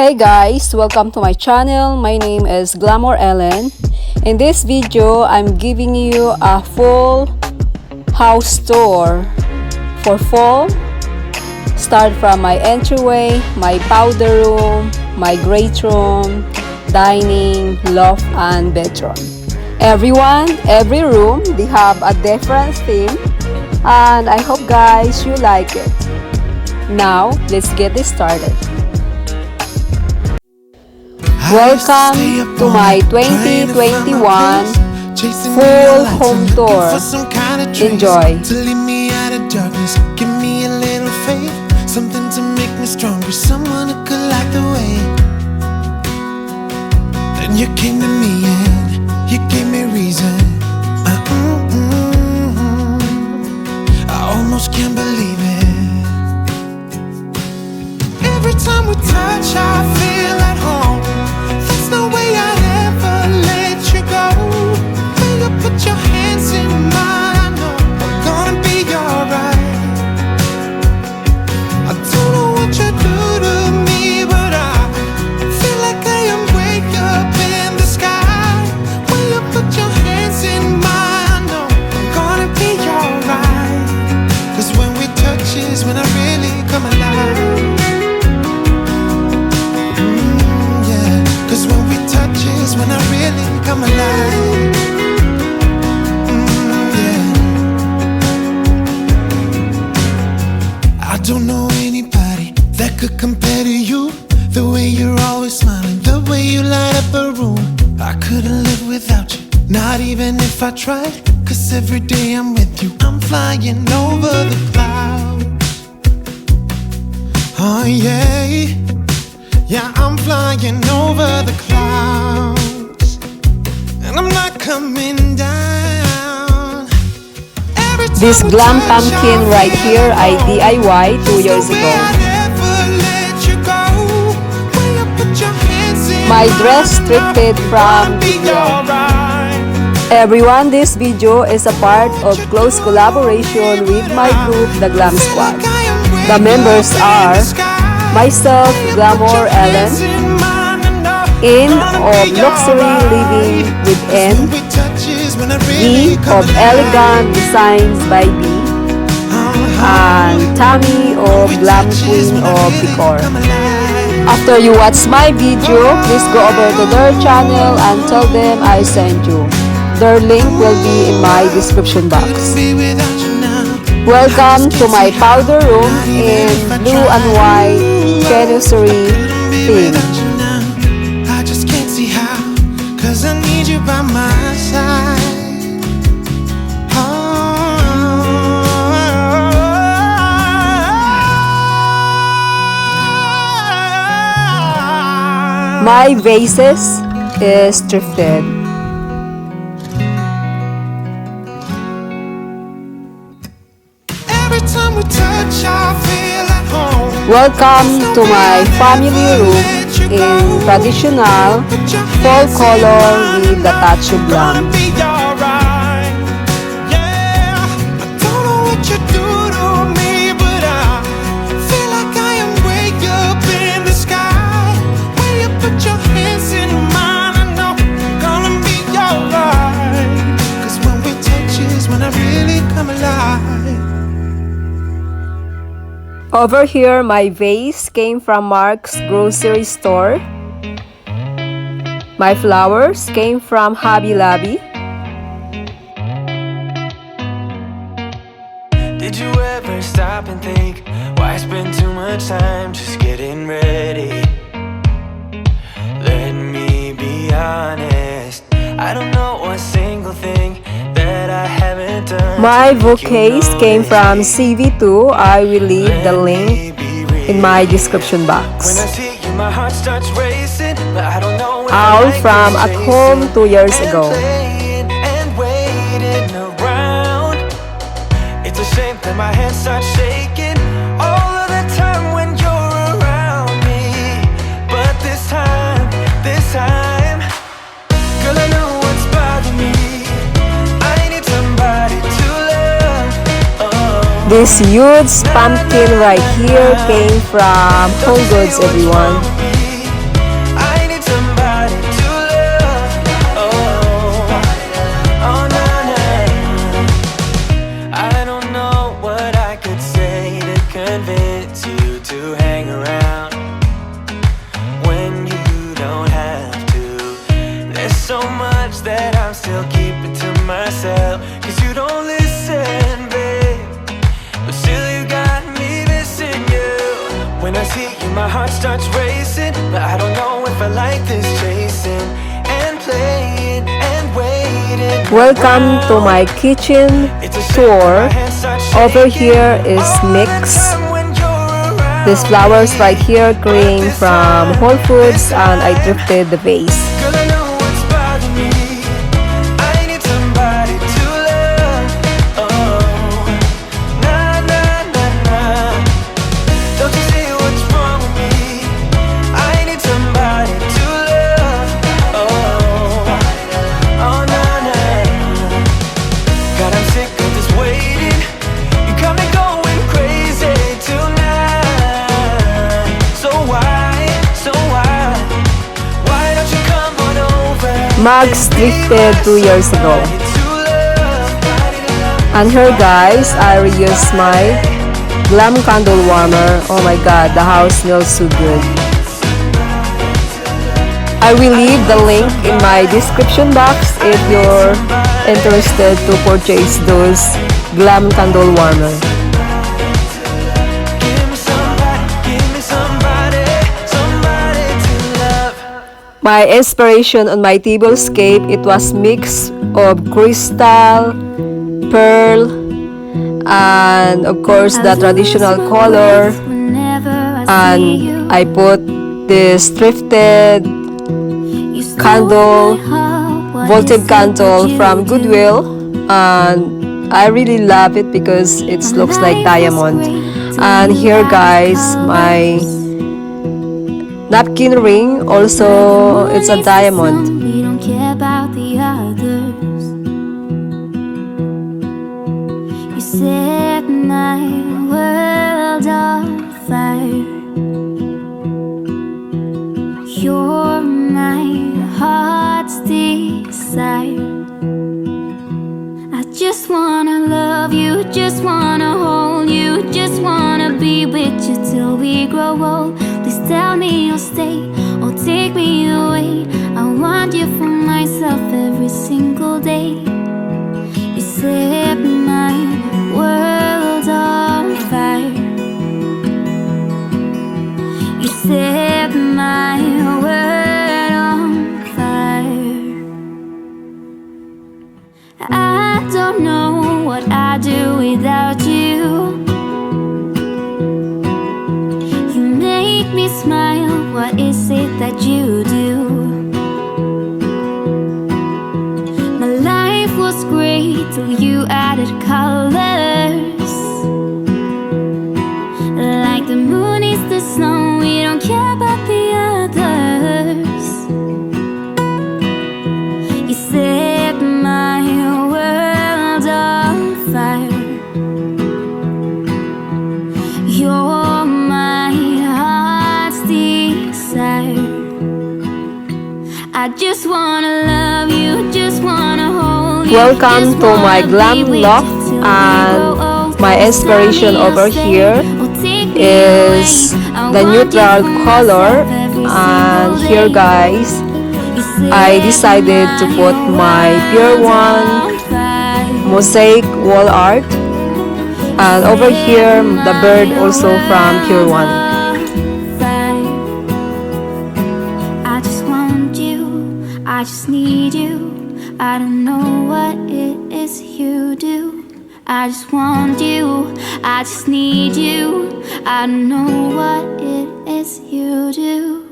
Hey guys, welcome to my channel. My name is Glamour Ellen. In this video, I'm giving you a full house tour for fall. Start from my entryway, my powder room, my great room, dining, loft, and bedroom. Every room, they have a different theme, and I hope guys you like it. Now, let's get this started. Welcome to my 2021 full home tour. Enjoy. To lead me out of darkness, give me a little faith, something to make me stronger, someone who could light the way. Then you came to me and you gave me reason. I almost can't believe it. Every time we touch, I feel at home. There's no way I'd ever let you go. Will you put your hands in mine? I know we're gonna be alright. I don't know what you do to me, but I feel like I am way up in the sky. Will you put your hands in mine? I know we're gonna be alright. 'Cause when we touch is when I really come alive. Cause when we touch is when I really come alive. I don't know anybody that could compare to you. The way you're always smiling, the way you light up a room. I couldn't live without you, not even if I tried. 'Cause every day I'm with you, I'm flying over the clouds. Oh yeah, yeah, I'm flying over the clouds, and I'm not coming down. This glam pumpkin right here, I DIY 2 years ago. My dress thrifted from video. Everyone, this video is a part of close collaboration with my group, the Glam Squad. The members are myself, Glamour Ellen, in of luxury living with N, E of elegant designs by B, and Tammy of Glam Queen of Decor. After you watch my video, please go over to their channel and tell them I sent you. Their link will be in my description box. Welcome to my powder room in blue and white Chancery theme. I just can't see how, 'cause I need you by my side. My vases is thrifted. Every time we touch, I feel at home. Welcome to my family room in traditional fall color with a touch of glam. Over here, my vase came from Mark's grocery store. My flowers came from Hobby Lobby. Did you ever stop and think, why spend too much time just getting ready? Let me be honest, I don't know a single thing that I haven't done. My bookcase came from CB2. I will leave the link in my description box. When I see you, my heart starts racing, but I don't know if All I like from it. at home 2 years And ago. playing and waiting around. It's a shame that my hands start shaking all of the time when you're around me. But this time, girl, I know what's bothering me. I need somebody to love. Oh. This huge pumpkin right here came from Whole Goods, everyone. don't listen, babe. But still you got me missing you. When I see you, my heart starts racing. But I don't know if I like this chasing and playing and waiting. Welcome to my kitchen tour. Over here is mix. These flowers right here came from Whole Foods and I thrifted the vase. Girl, I know what's bothering me. I need somebody to love. Oh, nah, nah, nah, nah. Don't you see what's wrong with me? I need somebody to love. Oh, oh, nah, nah. God, I'm sick of this waiting. You got me going crazy tonight. So why don't you come on over? Mugs thrifted 2 years ago. And here guys, I reused my Glam candle warmer. Oh my god, the house smells so good. I will leave the link in my description box if you're interested to purchase those Glam candle warmer. My inspiration on my tablescape, it was mix of crystal, pearl, and of course the traditional color. And I put this thrifted candle, votive candle from Goodwill, and I really love it because it looks like diamond. And here guys, my napkin ring, also it's a diamond. We don't care about the others. You set my world on fire. You're my heart's desire. I just wanna love you, just wanna hold you, just wanna be with you till we grow old. Please tell me you'll stay or take me away. I want you for myself every single day. You set my world on fire. You set my world on fire. I don't know what I'd do without you. You make me smile, what is it that you do? My life was great till you added colors. Like the moon is the snow, we don't care about the others. You set my world on fire. You're my heart's desire. I just wanna love you, just wanna hold you. Welcome to my Glam loft, and my inspiration over here is the neutral color. And here guys, I decided to put my Pure One mosaic wall art, and over here the bird also from Pure One. I just want you, I just need you. I don't know what it is you do. I just want you, I just need you. I don't know what it is you do.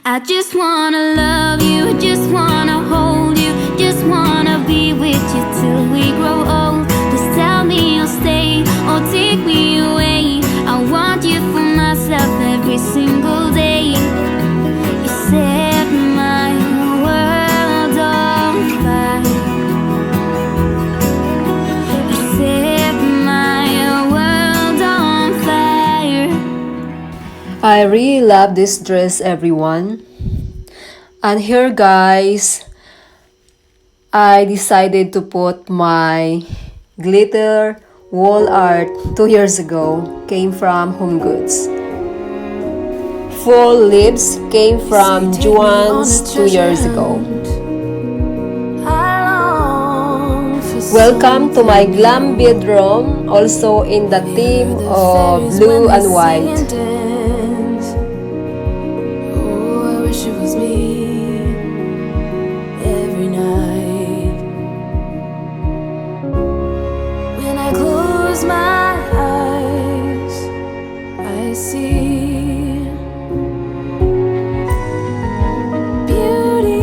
I just wanna love you, just wanna hold you, just wanna be with you till we grow old. Just tell me you'll stay or take me away. I want you for myself every single day. You set my world on fire. You set my world on fire. I really love this dress, everyone. And here guys, I decided to put my glitter wall art 2 years ago. Came from Home Goods. Full leaves came from Juan's 2 years ago. How Welcome to my glam bedroom, also in the theme of blue and white. Oh, I wish it was me every night. When I close my eyes, I see beauty.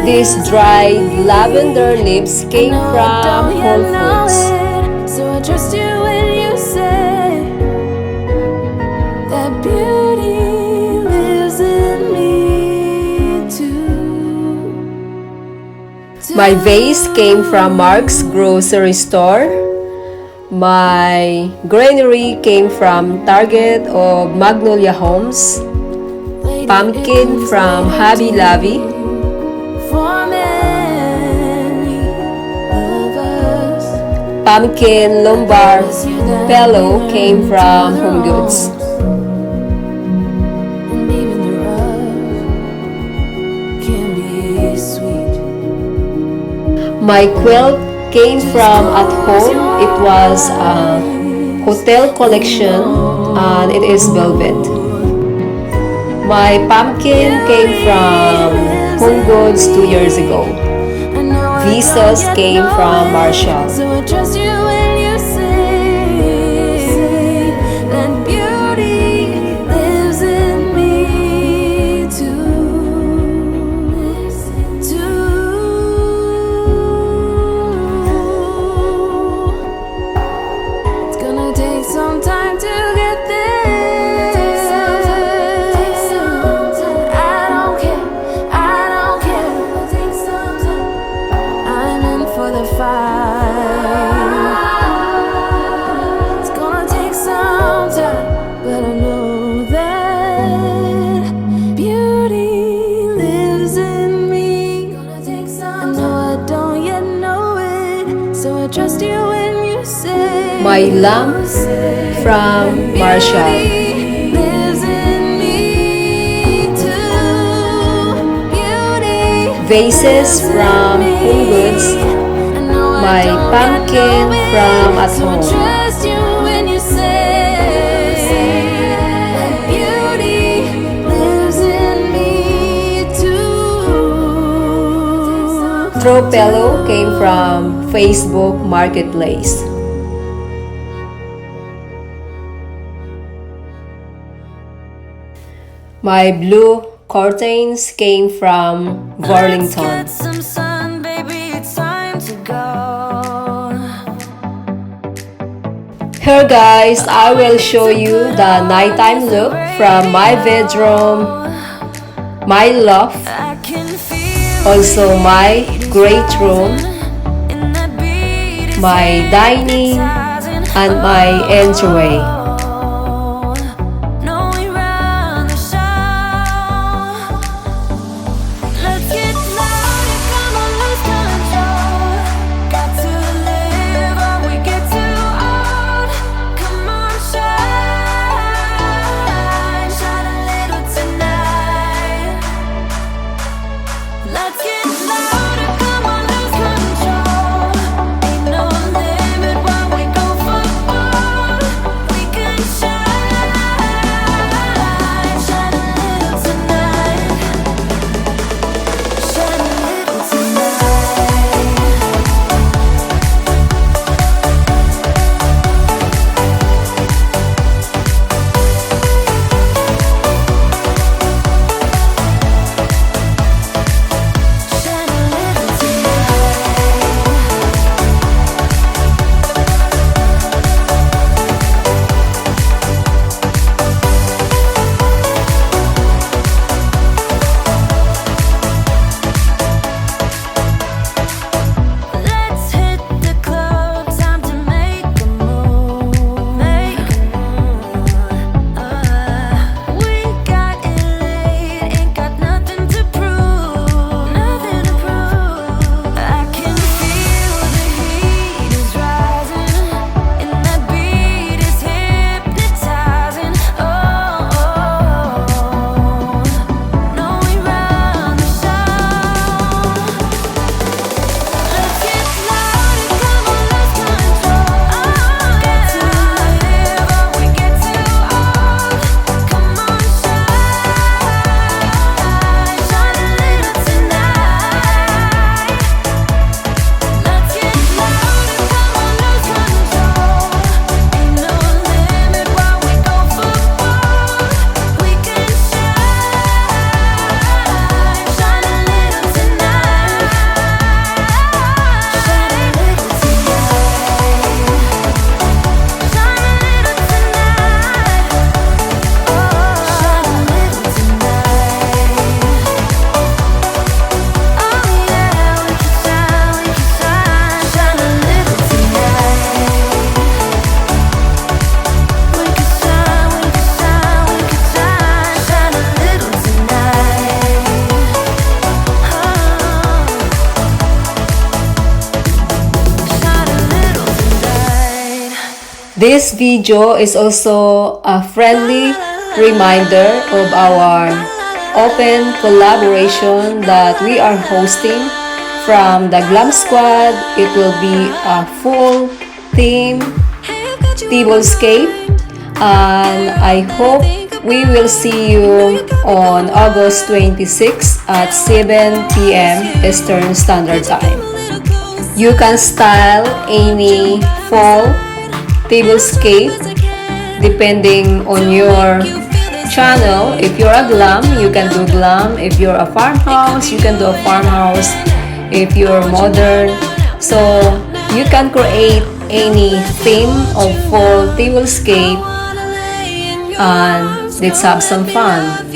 These dried lavender leaves came from Whole Foods. So I trust you when you say that beauty lives in me too. My vase came from Mark's grocery store. My granary came from Target of Magnolia Homes. Pumpkin from Hobby Lobby. For many of us, Pumpkin lumbar pillow came from Home Goods. and even the rough can be sweet. My quilt came from at home. It was a hotel collection and it is velvet. My pumpkin came from Home Goods 2 years ago. Visas came from Marshall. So I trust you when you say that beauty lives in me too. It's gonna take some time to get there. I don't care. I'm in for the fight. It's gonna take some time, but I know that beauty lives in me. I know I don't yet know it, so I trust you when you say My lamp from Marshall. beauty lives in me too. Beauty Vases from Home Goods. My pumpkin from at home. Trust you when you say that beauty lives in me too. Throw pillow came from Facebook Marketplace. My blue curtains came from Burlington. Let's get some sun, baby, it's time to go. Here guys, I will show you the nighttime look from my bedroom, my loft, I can feel also my great room, in that beat, my dining, and my entryway. no, we run the show. Let's get louder, come on, lose control. Got to live or we get too old. Come on, shine, shine a little tonight. Let's get louder, come on, lose control. Ain't no limit when we go for gold. We This video is also a friendly reminder of our open collaboration that we are hosting from the Glam Squad. It will be a full theme tablescape, and I hope we will see you on August 26 at 7 p.m. Eastern Standard Time. You can style any fall tablescape depending on your channel. If you're a glam, you can do glam. If you're a farmhouse, you can do a farmhouse. If you're modern, so you can create any theme of fall tablescape and let's have some fun.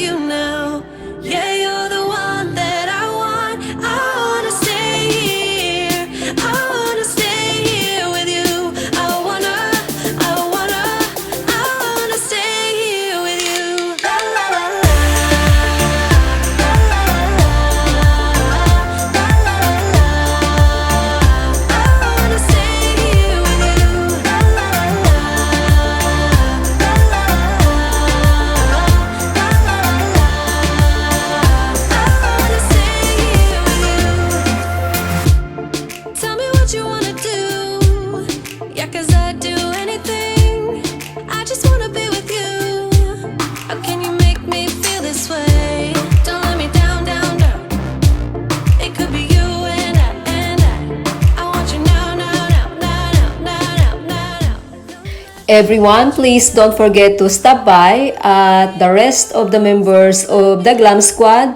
Everyone, please don't forget to stop by at the rest of the members of the Glam Squad,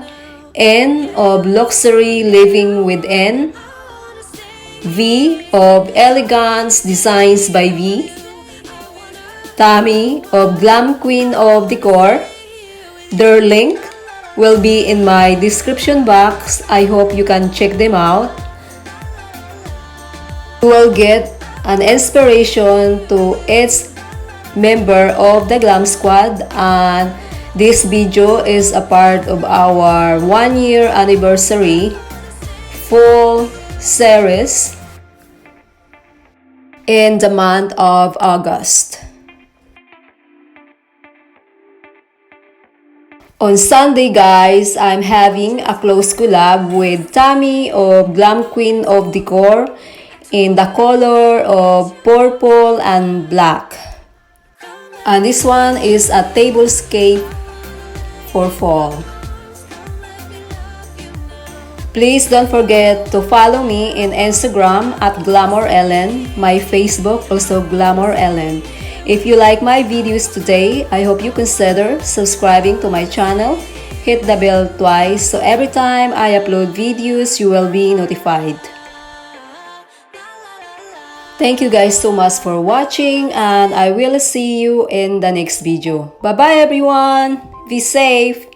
N of Luxury Living with N, V of Elegance Designs by V, Tammy of Glam Queen of Decor. Their link will be in my description box. I hope you can check them out. You will get an inspiration to each member of the Glam Squad, and this video is a part of our 1-year anniversary full series in the month of August. On Sunday, guys, I'm having a close collab with Tammy of Glam Queen of Decor in the color of purple and black. And this one is a tablescape for fall. Please don't forget to follow me in Instagram at Glamour Ellen, my Facebook also Glamour Ellen. If you like my videos today, I hope you consider subscribing to my channel. Hit the bell twice so every time I upload videos, you will be notified. Thank you guys so much for watching, and I will see you in the next video. Bye bye everyone. Be safe.